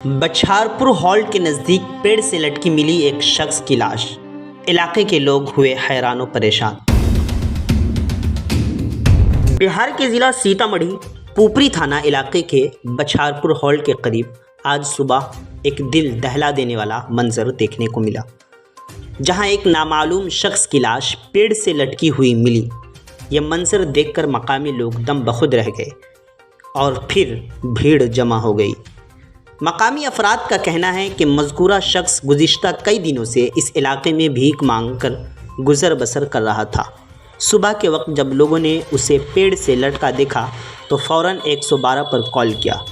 बछारपुर halt के नज़दीक पेड़ से लटकी मिली एक शख्स की लाश। इलाके के लोग हुए हैरान और परेशान। बिहार के ज़िला सीतामढ़ी पुपरी थाना इलाके के बछारपुर हॉल्ट के करीब आज सुबह एक दिल दहला देने वाला मंजर देखने को मिला, जहां एक नामालूम शख्स की लाश पेड़ से लटकी हुई मिली। यह मंजर देखकर मकामी लोग दम बखुद रह गए और फिर भीड़ जमा हो गई। मकामी अफराद का कहना है कि मज़कूरा शख्स गुज़िश्ता कई दिनों से इस इलाके में भीख मांगकर गुज़र बसर कर रहा था। सुबह के वक्त जब लोगों ने उसे पेड़ से लटका देखा तो फ़ौरन 112 पर कॉल किया।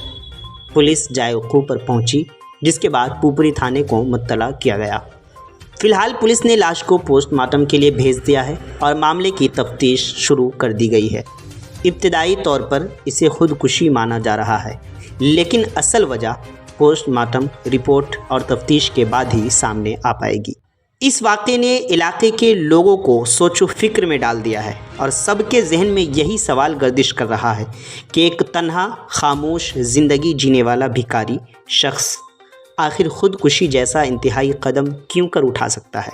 पुलिस जाए-वक़ूफ़ पर पहुंची, जिसके बाद पुपरी थाने को मुत्तला किया गया। फ़िलहाल पुलिस ने लाश को पोस्टमार्टम के लिए भेज दिया है और मामले की तफ्तीश शुरू कर दी गई है। इब्तिदाई तौर पर इसे खुदकुशी माना जा रहा है, लेकिन असल वजह पोस्टमार्टम रिपोर्ट और तफ्तीश के बाद ही सामने आ पाएगी। इस वाक़े ने इलाके के लोगों को सोचो फिक्र में डाल दिया है और सबके जहन में यही सवाल गर्दिश कर रहा है कि एक तन्हा खामोश ज़िंदगी जीने वाला भिखारी शख्स आखिर खुदकुशी जैसा इंतहाई कदम क्यों कर उठा सकता है।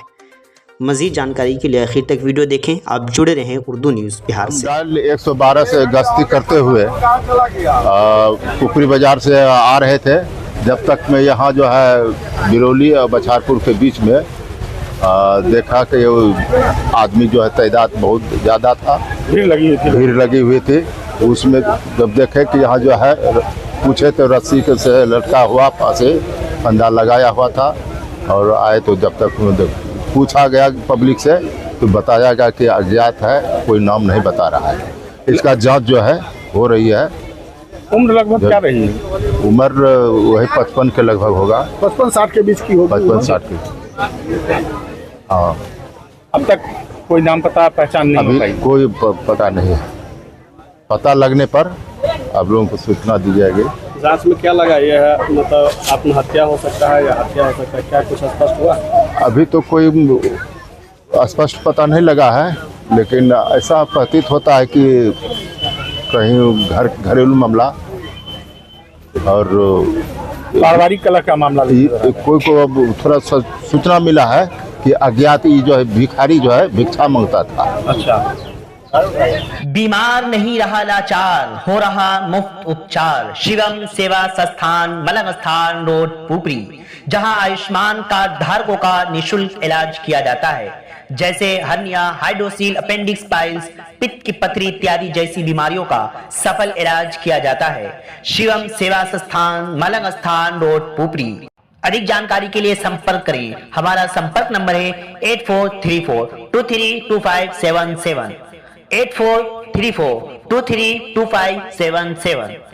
मज़ीद जानकारी के लिए आखिर तक वीडियो देखें। आप जुड़े रहें उर्दू न्यूज़ बिहार से। 112 से गश्ती करते हुए पुपरी बाज़ार से आ रहे थे, जब तक मैं यहाँ जो है बिरौली और बछारपुर के बीच में देखा कि आदमी जो है तादाद बहुत ज़्यादा था, भीड़ लगी हुई थी। उसमें जब देखे कि यहाँ जो है पूछे तो रस्सी से लटका हुआ फांसी फंदा लगाया हुआ था, और आए तो जब तक पूछा गया पब्लिक से तो बताया गया कि अज्ञात है, कोई नाम नहीं बता रहा है। इसका जांच जो है हो रही है। उम्र लगभग क्या रही है? उम्र वही 55 के लगभग होगा, 55-60 के बीच की होगी। 55-60 के। हाँ, अब तक कोई नाम पता पहचान नहीं अभी पाई। कोई पता नहीं है। पता लगने पर आप लोगों को सूचना दी जाएगी। जांच में क्या लगा ये है, मतलब आत्महत्या हो सकता है या हत्या हो सकता है, क्या कुछ स्पष्ट हुआ? अभी तो कोई स्पष्ट पता नहीं लगा है, लेकिन ऐसा प्रतीत होता है कि कहीं घरेलू मामला और पारिवारिक कलह का मामला कोई को अब थोड़ा सा सूचना मिला है कि अज्ञात जो है भिखारी जो है भिक्षा मांगता था। अच्छा, बीमार नहीं रहा लाचार, हो रहा मुफ्त उपचार। शिवम सेवा संस्थान, मलंग स्थान रोड पुपरी, जहां आयुष्मान कार्ड धारकों का निशुल्क इलाज किया जाता है, जैसे हर्निया, हाइड्रोसील, अपेंडिक्स पाइल्स, पित्त की पथरी इत्यादि जैसी बीमारियों का सफल इलाज किया जाता है। शिवम सेवा संस्थान, मलंग स्थान रोड पुपरी। अधिक जानकारी के लिए संपर्क करें। हमारा संपर्क नंबर है 8434232577 8434232577।